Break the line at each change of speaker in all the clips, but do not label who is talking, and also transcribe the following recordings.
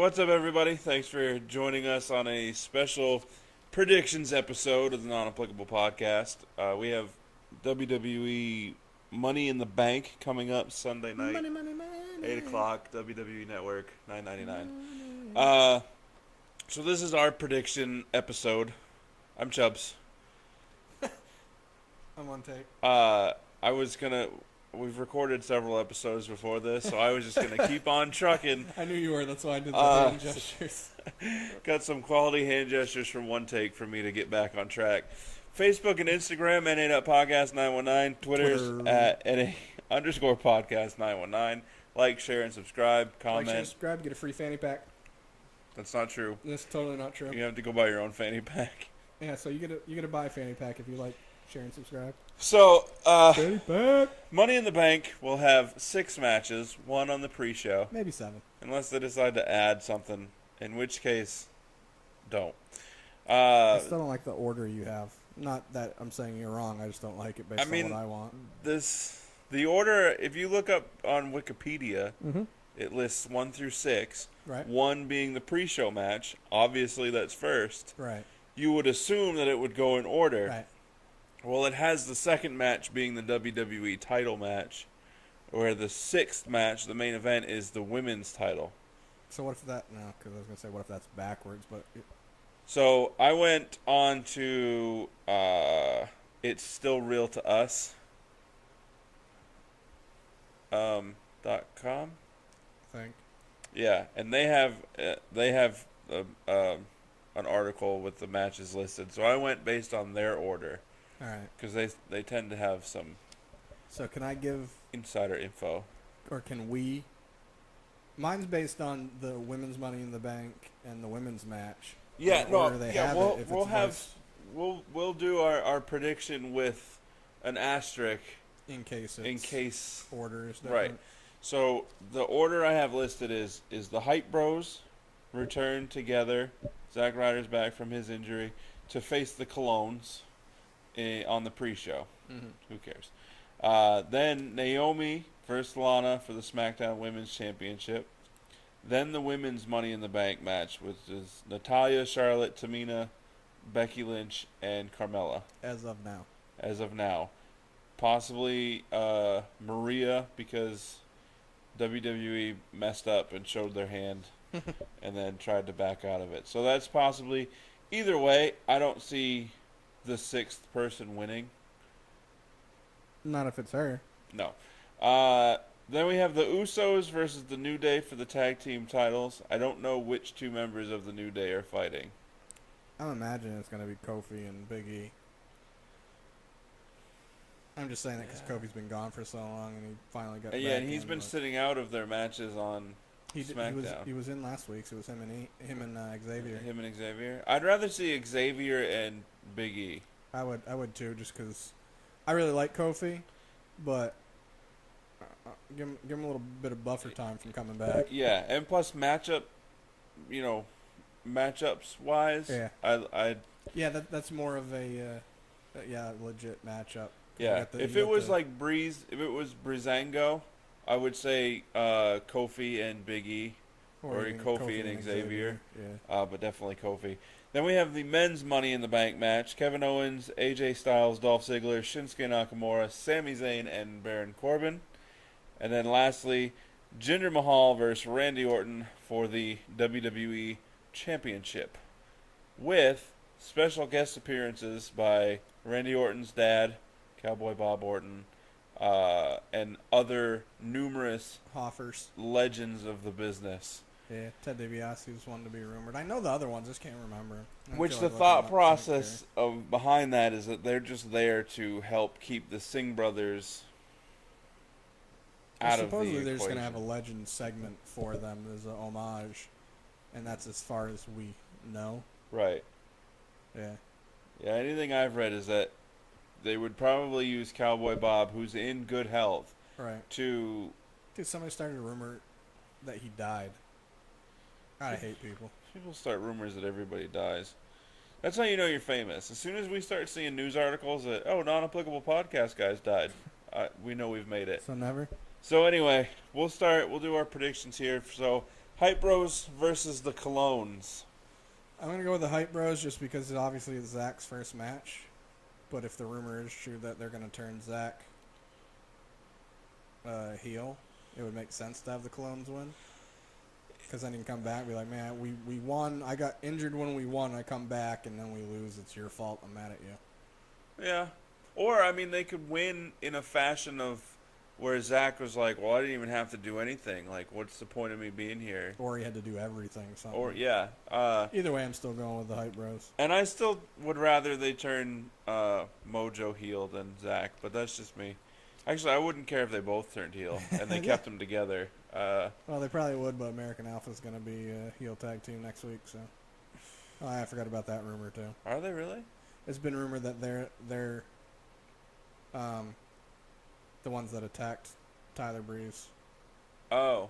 What's up, everybody? Thanks for joining us on a special predictions episode of the Non-Applicable Podcast. We have WWE Money in the Bank coming up Sunday night,
Money, money, money.
8 o'clock, WWE Network, $9.99. So this is our prediction episode. I'm Chubbs.
I'm on tape.
We've recorded several episodes before this, so I was just going to keep on trucking.
I knew you were, that's why I did the hand gestures.
Got some quality hand gestures from One Take for me to get back on track. Facebook and Instagram, NA.podcast919. Twitter's at NA_podcast919. Like, share, and subscribe. Comment.
Like, share, subscribe, get a free fanny pack.
That's not true.
That's totally not true.
You have to go buy your own fanny pack.
Yeah, so you get to buy a fanny pack if you like, share, and subscribe.
So,
Fanny pack.
Money in the Bank will have 6 matches, 1 on the pre-show.
Maybe 7.
Unless they decide to add something, in which case, don't.
I still don't like the order you have. Not that I'm saying you're wrong, I just don't like it based on what I want.
The order, if you look up on Wikipedia, it lists 1 through 6.
Right.
1 being the pre-show match. Obviously, that's first.
Right.
You would assume that it would go in order.
Right.
Well, it has the second match being the WWE title match, where the 6th match, the main event, is the women's title.
So what if that, no, because I was going to say what if that's backwards, but...
So I went on to It's Still Real to Us .com.
I think.
Yeah, and they have an article with the matches listed. So I went based on their order.
All right.
Because they tend to have some.
So can I give
insider info?
Or can we? Mine's based on the women's Money in the Bank and the women's match.
Yeah, we'll do our prediction with an asterisk
in case order is different.
Right. So the order I have listed is the Hype Bros return together. Zack Ryder's back from his injury to face the Colognes on the pre-show. Who cares? Then NAOMI versus LANA for the SmackDown Women's Championship. Then the women's Money in the Bank match, which is Natalya, Charlotte, Tamina, Becky Lynch, and Carmella.
As of now.
Possibly Maria, because WWE messed up and showed their hand and then tried to back out of it. So that's possibly. Either way, I don't see the 6th person winning.
Not if it's her.
No. Then we have the Usos versus the New Day for the tag team titles. I don't know which 2 members of the New Day are fighting.
I'm imagining it's going to be Kofi and Big E. I'm just saying that because Kofi's been gone for so long and he finally got back.
Yeah, and he's been sitting out of their matches on SmackDown.
He was in last week, so it was him and Xavier.
Him and Xavier. I'd rather see Xavier and Big E.
I would too, just because I really like Kofi, but give him a little bit of buffer time from coming back.
Yeah, and plus matchups wise.
Yeah. That's more of a legit matchup.
Yeah, if it was Breezango, I would say Kofi and Big E, or Kofi and Xavier. Yeah. But definitely Kofi. Then we have the men's Money in the Bank match: Kevin Owens, AJ Styles, Dolph Ziggler, Shinsuke Nakamura, Sami Zayn, and Baron Corbin. And then lastly, Jinder Mahal versus Randy Orton for the WWE Championship, with special guest appearances by Randy Orton's dad, Cowboy Bob Orton, and other numerous legends of the business.
Yeah, Ted DiBiase was one to be rumored. I know the other ones, just can't remember.
Which the thought process behind that is that they're just there to help keep the Singh brothers out of the equation.
Supposedly they're just going to have a legend segment for them as an homage, and that's as far as we know.
Right.
Yeah.
Yeah, anything I've read is that they would probably use Cowboy Bob, who's in good health,
right,
to...
Dude, somebody started a rumor that he died. I hate people.
People start rumors that everybody dies. That's how you know you're famous. As soon as we start seeing news articles that, non-applicable podcast guys died, we know we've made it.
So never?
So anyway, we'll do our predictions here. So Hype Bros versus the Colognes.
I'm gonna go with the Hype Bros just because it obviously is Zach's first match. But if the rumor is true that they're gonna turn Zach heel, it would make sense to have the Colognes win. Because then you can come back and be like, man, we won. I got injured when we won. I come back and then we lose. It's your fault. I'm mad at you.
Yeah. Or, I mean, they could win in a fashion of where Zach was like, well, I didn't even have to do anything. Like, what's the point of me being here?
Or he had to do everything. Something.
Or, yeah.
Either way, I'm still going with the Hype Bros.
And I still would rather they turn Mojo heel than Zach, but that's just me. Actually, I wouldn't care if they both turned heel and they kept them together.
Well, they probably would, but American Alpha's going to be a heel tag team next week, so. Oh, I forgot about that rumor, too.
Are they really?
It's been rumored that they're the ones that attacked Tyler Breeze.
Oh.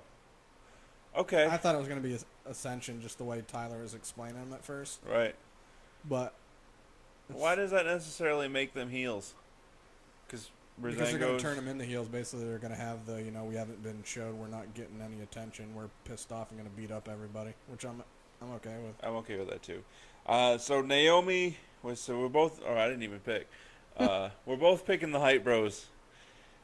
Okay.
I thought it was going to be Ascension, just the way Tyler was explaining them at first.
Right.
But.
Why does that necessarily make them heels? Because
they're going to turn them into heels. Basically, they're going to have the, we haven't been showed, we're not getting any attention, we're pissed off and going to beat up everybody, which I'm okay with.
I'm okay with that too. So Naomi we're both. Oh, I didn't even pick. We're both picking the Hype Bros.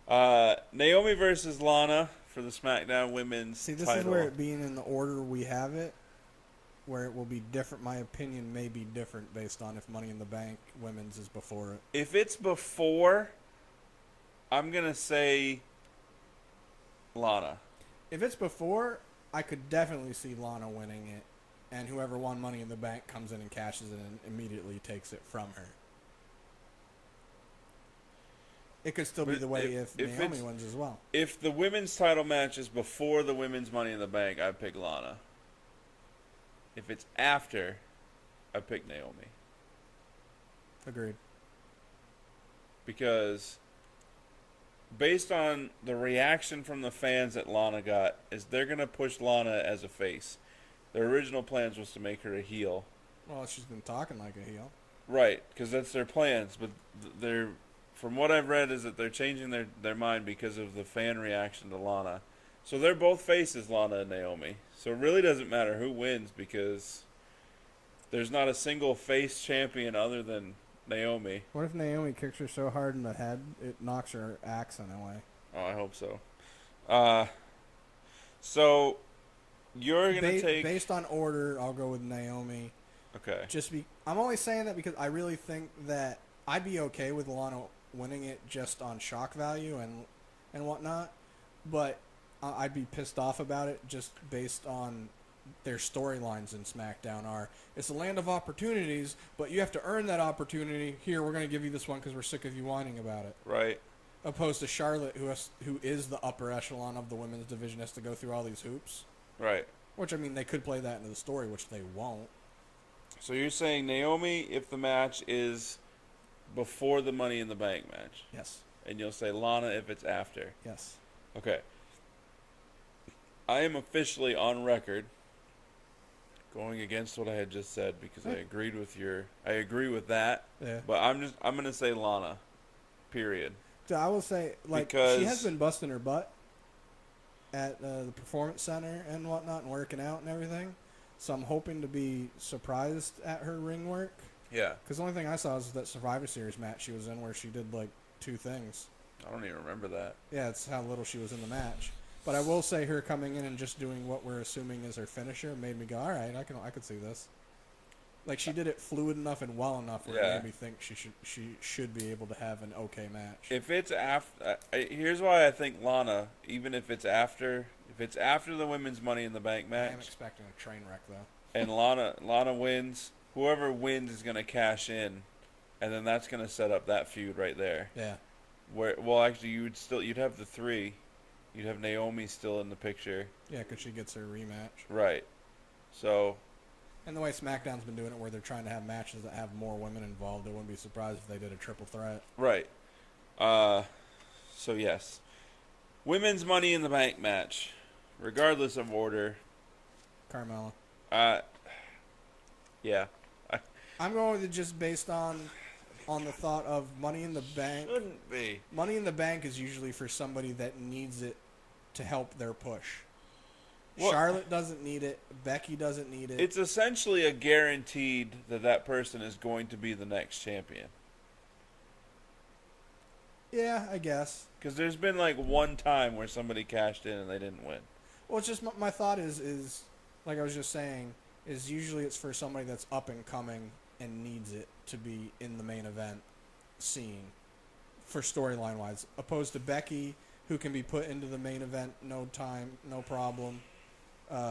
Naomi versus Lana for the SmackDown Women's
title. See, this
title.
is where it being in the order we have it, where it will be different. My opinion may be different based on if Money in the Bank Women's is before it.
If it's before, I'm gonna say Lana.
If it's before, I could definitely see Lana winning it, and whoever won Money in the Bank comes in and cashes it and immediately takes it from her. It could still be the way if Naomi wins as well.
If the women's title match is before the women's Money in the Bank, I'd pick Lana. If it's after, I'd pick Naomi.
Agreed.
Because based on the reaction from the fans that Lana got, is they're going to push Lana as a face. Their original plans was to make her a heel.
Well, she's been talking like a heel.
Right, because that's their plans. But they're, from what I've read, is that they're changing their mind because of the fan reaction to Lana. So they're both faces, Lana and Naomi. So it really doesn't matter who wins because there's not a single face champion other than Naomi.
What if Naomi kicks her so hard in the head it knocks her accent away?
Oh, I hope so. So you're gonna take
based on order. I'll go with Naomi.
Okay.
I'm only saying that because I really think that I'd be okay with Lana winning it just on shock value and whatnot, but I'd be pissed off about it just based on their storylines in SmackDown are it's a land of opportunities, but you have to earn that opportunity. Here, we're going to give you this one because we're sick of you whining about it.
Right.
Opposed to Charlotte, who is the upper echelon of the women's division, has to go through all these hoops.
Right.
Which, I mean, they could play that into the story, which they won't.
So you're saying Naomi if the match is before the Money in the Bank match?
Yes.
And you'll say Lana if it's after?
Yes.
Okay. I am officially on record going against what I had just said because I agree with that.
Yeah.
But I'm gonna say Lana. Period.
So I will say, like,
because
she has been busting her butt at the Performance Center and whatnot and working out and everything. So I'm hoping to be surprised at her ring work.
Yeah.
Because the only thing I saw was that Survivor Series match she was in where she did, like, 2 things.
I don't even remember that.
Yeah, it's how little she was in the match. But I will say her coming in and just doing what we're assuming is her finisher made me go, all right, I could see this. Like, she did it fluid enough and well enough where it made me think she should be able to have an okay match.
If it's after, here's why I think Lana, even if it's after the women's Money in the Bank match.
I am expecting a train wreck though.
And Lana wins. Whoever wins is gonna cash in, and then that's gonna set up that feud right there.
Yeah.
Actually, you'd have the 3. You'd have Naomi still in the picture.
Yeah, because she gets her rematch.
Right. So.
And the way SmackDown's been doing it, where they're trying to have matches that have more women involved, I wouldn't be surprised if they did a triple threat.
Right. So yes, women's Money in the Bank match, regardless of order.
Carmella.
Yeah.
I'm going with it just based on the thought of Money in the Bank.
Shouldn't be.
Money in the Bank is usually for somebody that needs it to help their push.
Well,
Charlotte doesn't need it. Becky doesn't need it.
It's essentially a guaranteed that person is going to be the next champion.
Yeah, I guess.
Because there's been like one time where somebody cashed in and they didn't win.
Well, it's just my thought is like I was just saying, is usually it's for somebody that's up and coming and needs it to be in the main event scene for storyline wise, opposed to Becky, who can be put into the main event no problem.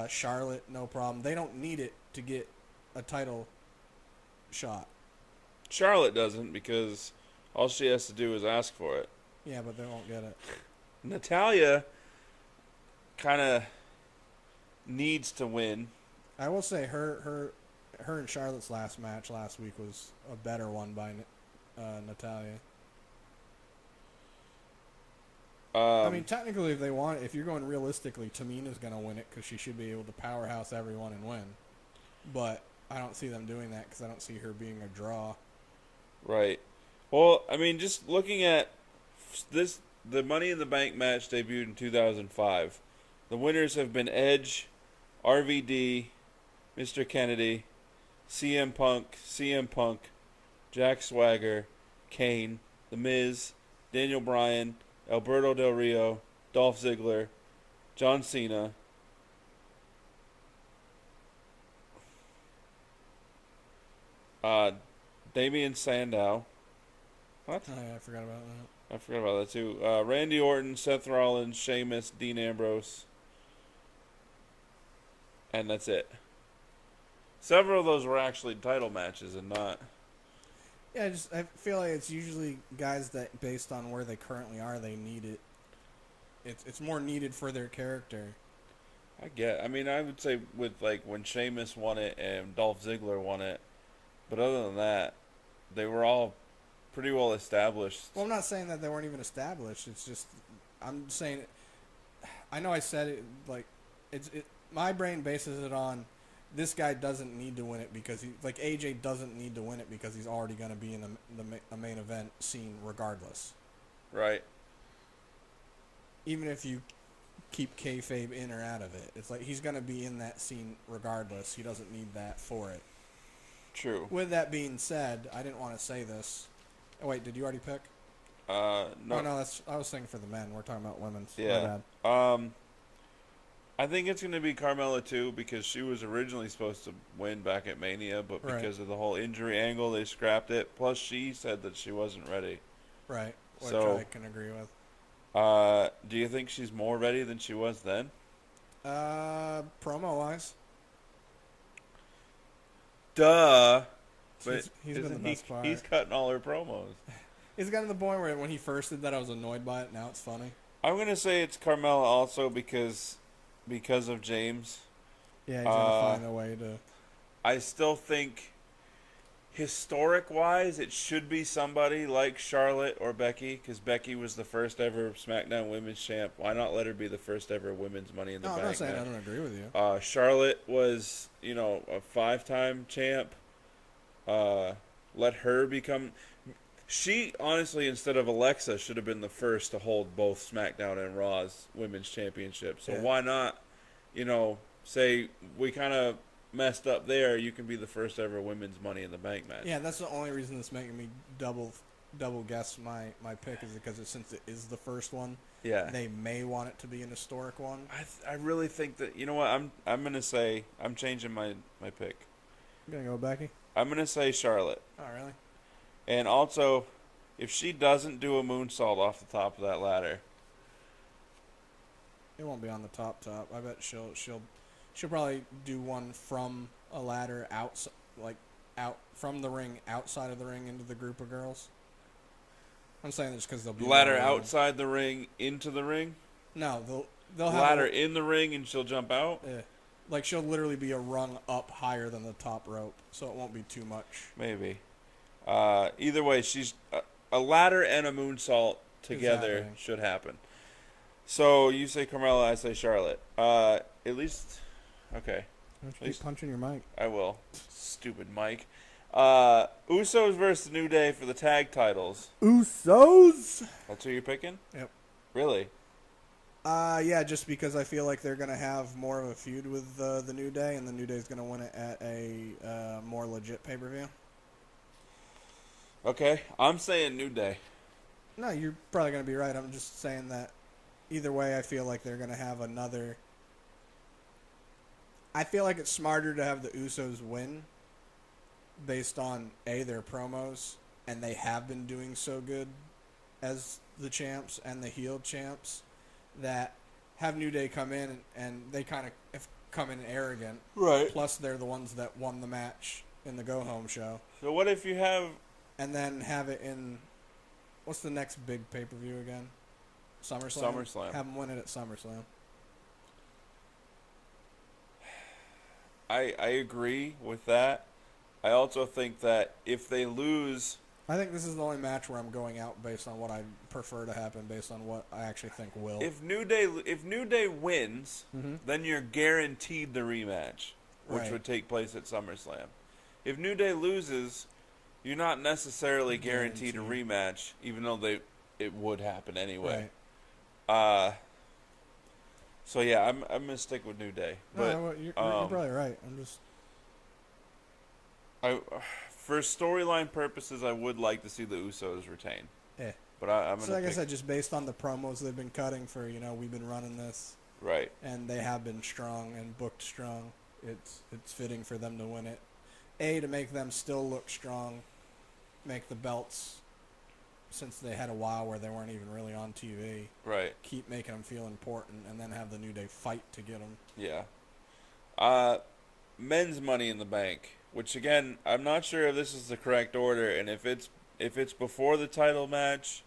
Charlotte, no problem. They don't need it to get a title shot.
Charlotte doesn't, because all she has to do is ask for it.
Yeah, but they won't get it.
Natalya kind of needs to win.
I will say her and Charlotte's last match last week was a better one by Natalya. I mean, technically, if you're going realistically, Tamina's going to win it because she should be able to powerhouse everyone and win. But I don't see them doing that because I don't see her being a draw.
Right. Well, I mean, just looking at this, the Money in the Bank match debuted in 2005. The winners have been Edge, RVD, Mr. Kennedy, CM Punk, Jack Swagger, Kane, The Miz, Daniel Bryan, Alberto Del Rio, Dolph Ziggler, John Cena, Damian Sandow. What?
Oh, yeah, I forgot about that.
I forgot about that too. Randy Orton, Seth Rollins, Sheamus, Dean Ambrose. And that's it. Several of those were actually title matches and not...
Yeah, I feel like it's usually guys that, based on where they currently are, they need it. It's more needed for their character.
I mean, I would say with, like, when Sheamus won it and Dolph Ziggler won it. But other than that, they were all pretty well established.
Well, I'm not saying that they weren't even established. It's just, I'm saying, I know I said it, like, my brain bases it on, this guy doesn't need to win it because AJ doesn't need to win it because he's already going to be in the main event scene regardless.
Right.
Even if you keep kayfabe in or out of it, it's like he's going to be in that scene regardless. He doesn't need that for it.
True.
With that being said, I didn't want to say this. Oh, wait, did you already pick?
No.
Oh, no, I was thinking for the men. We're talking about women's.
Yeah. I think it's going to be Carmella, too, because she was originally supposed to win back at Mania, but because of the whole injury angle, they scrapped it. Plus, she said that she wasn't ready.
Right, which
So,
I can agree with.
Do you think she's more ready than she was then?
Promo-wise.
Duh. But
he's been the best part.
He's cutting all her promos.
It's gotten to the point where when he first did that, I was annoyed by it. Now it's funny.
I'm going to say it's Carmella also because of James.
Yeah, he's going to find a way to...
I still think, historic-wise, it should be somebody like Charlotte or Becky, because Becky was the first ever SmackDown Women's Champ. Why not let her be the first ever Women's Money in the Bank?
I'm not saying
match?
I don't agree with you.
Charlotte was, a 5-time champ. Let her become... She, honestly, instead of Alexa, should have been the first to hold both SmackDown and Raw's Women's Championships. So why not, say we kind of messed up there, you can be the first ever Women's Money in the Bank match.
Yeah, that's the only reason that's making me double guess my pick is because since it is the first one, they may want it to be an historic one.
I really think that, you know what, I'm going to say, I'm changing my pick.
You going to go with Becky?
I'm going to say Charlotte.
Oh, really?
And also, if she doesn't do a moonsault off the top of that ladder,
it won't be on the top. I bet she'll probably do one from a ladder out from the ring, outside of the ring into the group of girls. I'm saying this because they'll be
ladder outside the ring into the ring.
No, they'll have
ladder in the ring and she'll jump out.
Yeah, like she'll literally be a rung up higher than the top rope, so it won't be too much.
Maybe. Either way, she's a ladder and a moonsault together should happen. So you say Carmella, I say Charlotte. At least, okay.
Don't you keep punching your mic?
I will. Stupid Mike. Usos versus the New Day for the tag titles.
Usos?
That's who you're picking?
Yep.
Really?
Yeah, just because I feel like they're gonna have more of a feud with the New Day, and the New Day's gonna win it at a more legit pay-per-view.
Okay, I'm saying New Day.
No, you're probably gonna be right. I'm just saying that either way, I feel like they're gonna have another. I feel like it's smarter to have the Usos win based on their promos, and they have been doing so good as the champs and the heel champs, that have New Day come in and they kind of have come in arrogant.
Right.
Plus, they're the ones that won the match in the Go Home show.
So what if you have...
And then have it in... What's the next big pay-per-view again? SummerSlam?
SummerSlam.
Have them win it at SummerSlam.
I agree with that. I also think that if they lose...
I think this is the only match where I'm going out based on what I prefer to happen, based on what I actually think will.
If New Day wins, then you're guaranteed the rematch, which would take place at SummerSlam. If New Day loses, you're not necessarily guaranteed a rematch, even though it would happen anyway.
Right.
So yeah, I'm gonna stick with New Day. But
no, you're probably right. I'm just.
For storyline purposes, I would like to see the Usos retain.
Yeah.
But I'm gonna.
So like I said, just based on the promos they've been cutting for, we've been running this.
Right.
And they have been strong and booked strong. It's fitting for them to win it. To make them still look strong, make the belts, since they had a while where they weren't even really on TV.
Right.
Keep making them feel important, and then have the New Day fight to get them.
Yeah. Men's Money in the Bank, which again, I'm not sure if this is the correct order, and if it's before the title match.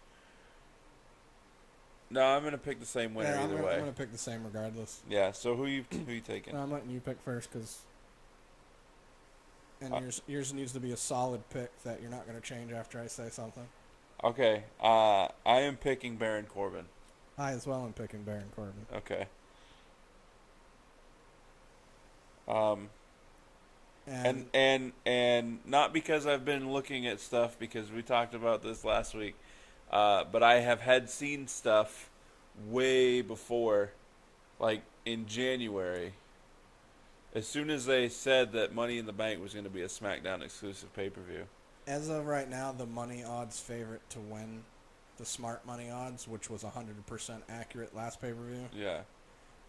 No, I'm gonna pick the same winner either way.
I'm gonna pick the same regardless.
Yeah. So who you taking?
No, I'm letting you pick first, yours needs to be a solid pick that you're not gonna change after I say something.
Okay. I am picking Baron Corbin.
I as well am picking Baron Corbin.
Okay. And not because I've been looking at stuff, because we talked about this last week, but I had seen stuff way before, like in January. As soon as they said that Money in the Bank was going to be a SmackDown exclusive pay-per-view. As
of right now, the money odds favorite to win, the smart money odds, which was 100% accurate last pay-per-view,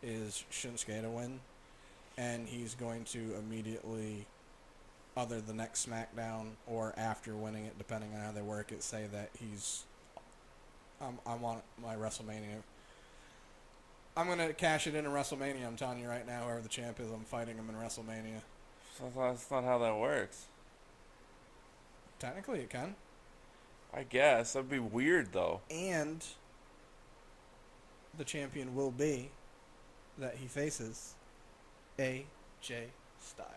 is Shinsuke to win. And he's going to immediately, either the next SmackDown or after winning it, depending on how they work it, say that he's... I want my WrestleMania... I'm going to cash it in WrestleMania, I'm telling you right now. Whoever the champ is, I'm fighting him in WrestleMania.
That's not how that works.
Technically, it can.
I guess. That'd be weird, though.
And the champion will be that he faces AJ Styles.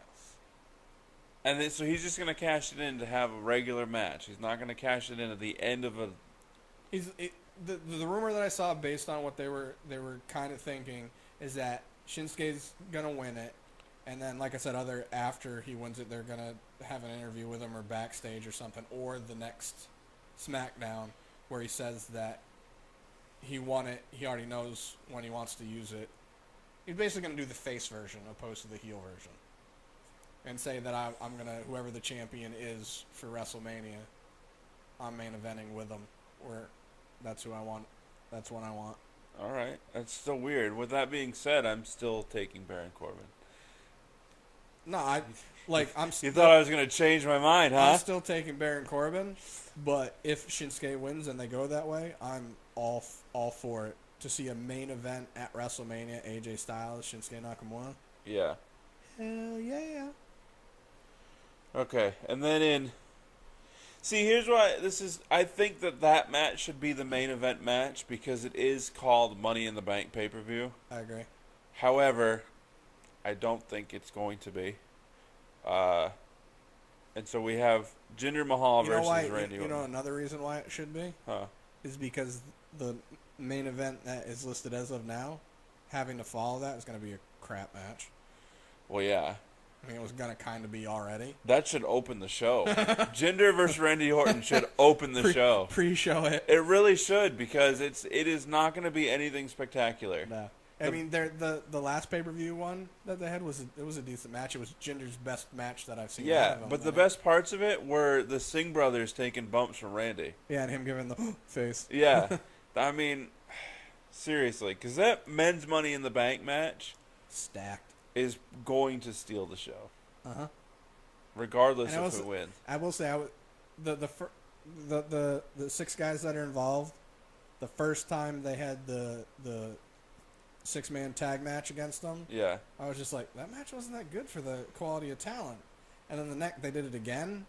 And then, so he's just going to cash it in to have a regular match. He's not going to cash it in at the end of a...
The rumor that I saw, based on what they were kind of thinking, is that Shinsuke's gonna win it, and then, like I said, after he wins it, they're gonna have an interview with him or backstage or something, or the next SmackDown where he says that he won it. He already knows when he wants to use it. He's basically gonna do the face version opposed to the heel version, and say that I'm gonna, whoever the champion is for WrestleMania, I'm main eventing with him. That's who I want. That's what I want.
All right. That's still weird. With that being said, I'm still taking Baron Corbin.
No, I'm
You thought I was going to change my mind, huh?
I'm still taking Baron Corbin, but if Shinsuke wins and they go that way, I'm all for it. To see a main event at WrestleMania, AJ Styles, Shinsuke Nakamura.
Yeah.
Hell yeah.
Okay. And then see, here's why I think that match should be the main event match, because it is called Money in the Bank pay-per-view.
I agree.
However, I don't think it's going to be. And so we have Jinder Mahal versus Randy Orton.
You know another reason why it should be? Is because the main event that is listed as of now, having to follow that is going to be a crap match.
Well, yeah.
I mean, it was gonna kind of be already.
That should open the show. Jinder versus Randy Orton should open the show.
Pre-show it.
It really should, because it is not going to be anything spectacular.
No. I mean, the last pay-per-view one that they had was a decent match. It was Jinder's best match that I've seen.
Yeah, but the best parts of it were the Singh brothers taking bumps from Randy.
Yeah, and him giving the face.
Yeah. I mean, seriously, because that men's Money in the Bank match
stacked
is going to steal the show.
Uh-huh.
Regardless of who wins.
I will say, the 6 guys that are involved, the first time they had the 6-man tag match against them,
yeah,
I was just like, that match wasn't that good for the quality of talent. And then they did it again,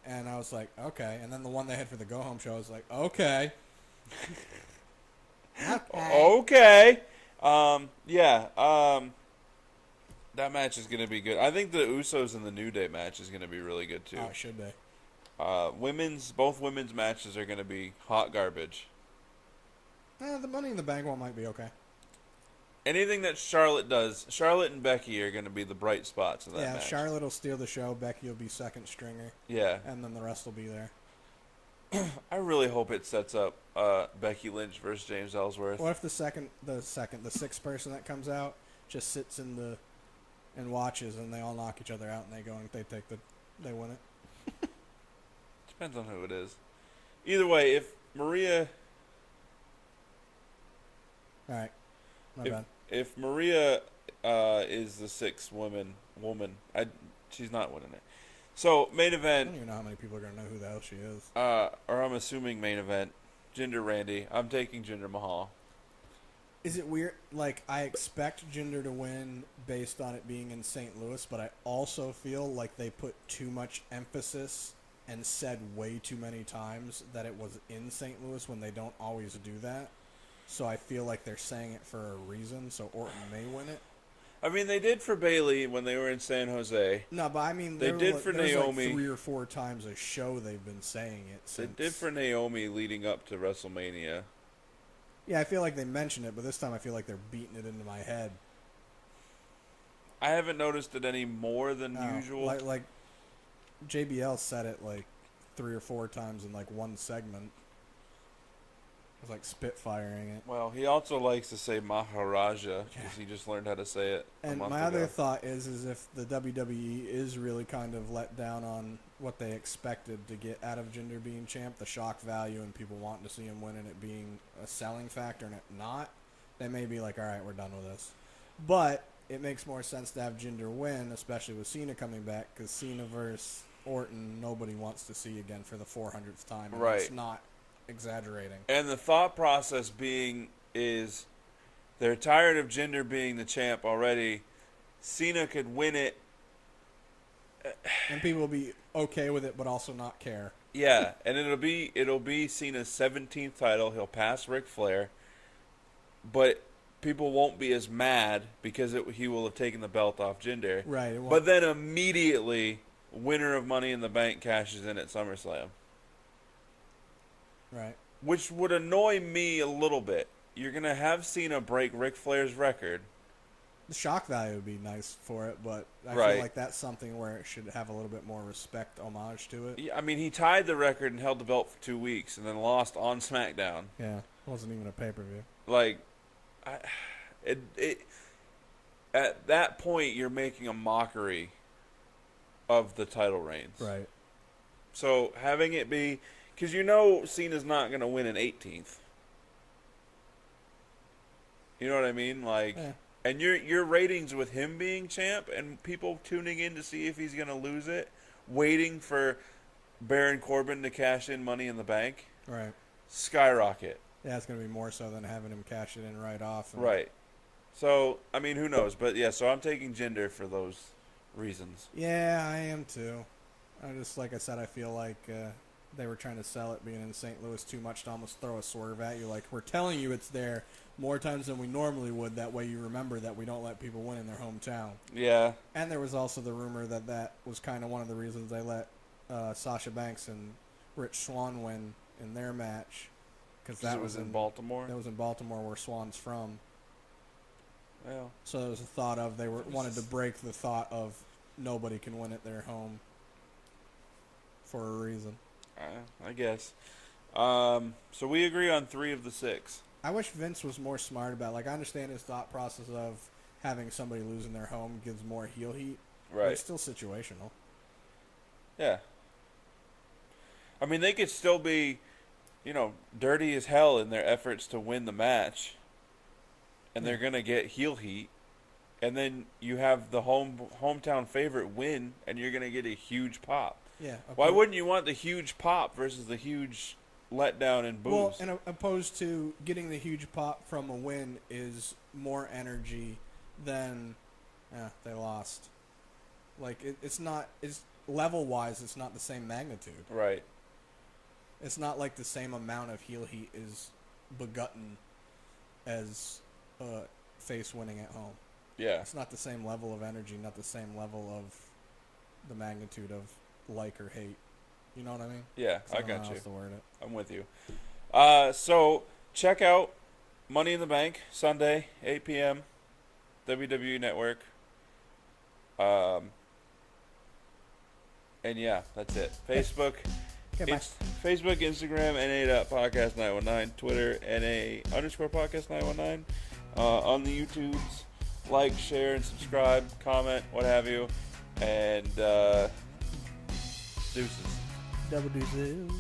and I was like, okay. And then the one they had for the go home show, I was like, okay.
Okay. That match is going to be good. I think the Usos and the New Day match is going to be really good too.
Oh, it should be.
Both women's matches are going to be hot garbage.
The Money in the Bank one might be okay.
Anything that Charlotte does, Charlotte and Becky are going to be the bright spots of that match.
Yeah, Charlotte will steal the show. Becky will be second stringer.
Yeah.
And then the rest will be there.
I really hope it sets up Becky Lynch versus James Ellsworth.
What if the 6th person that comes out just sits and watches, and they all knock each other out, and they go and they win it?
Depends on who it is. Either way, if Maria...
All right. My bad.
If Maria is the 6th woman, she's not winning it. So, main event...
I don't even know how many people are going to know who the hell she is.
Or I'm assuming main event, Jinder Randy. I'm taking Jinder Mahal.
Is it weird? Like, I expect Jinder to win based on it being in St. Louis, but I also feel like they put too much emphasis and said way too many times that it was in St. Louis when they don't always do that. So I feel like they're saying it for a reason, so Orton may win it.
I mean, they did for Bayley when they were in San Jose.
No, but I mean,
they did for Naomi.
Like 3 or 4 times a show they've been saying it since.
They did for Naomi leading up to WrestleMania.
Yeah, I feel like they mentioned it, but this time I feel like they're beating it into my head.
I haven't noticed it any more than usual.
Like JBL said it like 3 or 4 times in like one segment. It was like spitfiring it.
Well, he also likes to say Maharaja because he just learned how to say it a month
my
ago.
other thought is if the WWE is really kind of let down on what they expected to get out of Jinder being champ, the shock value and people wanting to see him win and it being a selling factor and it not, they may be like, all right, we're done with this. But it makes more sense to have Jinder win, especially with Cena coming back, because Cena versus Orton, nobody wants to see again for the 400th time. And
right.
It's not exaggerating.
And the thought process being is they're tired of Jinder being the champ already. Cena could win it.
And people will be okay with it, but also not care.
Yeah, and it'll be Cena's 17th title. He'll pass Ric Flair, but people won't be as mad because he will have taken the belt off Jinder.
Right.
But then immediately, winner of Money in the Bank cashes in at SummerSlam.
Right.
Which would annoy me a little bit. You're going to have Cena break Ric Flair's record.
The shock value would be nice for it, but I feel like that's something where it should have a little bit more respect, homage to it.
Yeah, I mean, he tied the record and held the belt for 2 weeks and then lost on SmackDown.
Yeah, it wasn't even a pay-per-view.
Like, at that point, you're making a mockery of the title reigns.
Right.
So having it be... Because you know Cena's not going to win an 18th. You know what I mean? Like, and your ratings with him being champ and people tuning in to see if he's going to lose it, waiting for Baron Corbin to cash in Money in the Bank,
right?
Skyrocket.
Yeah, it's going to be more so than having him cash it in right off.
Right. So, I mean, who knows? But yeah, so I'm taking Jinder for those reasons.
Yeah, I am too. Like I said, I feel like they were trying to sell it being in St. Louis too much to almost throw a swerve at you. Like, we're telling you it's there more times than we normally would. That way you remember that we don't let people win in their hometown. Yeah. And there was also the rumor that was kind of one of the reasons they let Sasha Banks and Rich Swann win in their match. Because that was in
Baltimore?
That was in Baltimore where Swann's from.
Well.
So there was a thought of wanted to break the thought of nobody can win at their home for a reason.
I guess. So we agree on 3 of the 6.
I wish Vince was more smart about, like, I understand his thought process of having somebody lose in their home gives more heel heat.
Right.
But it's still situational.
Yeah. I mean, they could still be, dirty as hell in their efforts to win the match. And they're going to get heel heat. And then you have the hometown favorite win, and you're going to get a huge pop.
Yeah.
Why wouldn't you want the huge pop versus the huge letdown and booze?
Well, and opposed to getting the huge pop from a win is more energy than they lost. Like, it's not, it's level-wise, it's not the same magnitude.
Right.
It's not like the same amount of heel heat is begotten as face winning at home.
Yeah.
It's not the same level of energy, not the same level of the magnitude of like or hate. You know what I mean?
Yeah, I
don't know
got
how
you.
else to word it.
I'm with you. So check out Money in the Bank Sunday, 8 p.m. WWE Network. And yeah, that's it. Facebook,
Okay, bye.
Facebook, Instagram, NA.podcast 919, Twitter, NA_podcast 919. On the YouTubes, like, share, and subscribe, comment, what have you, and deuces.
Double deuces.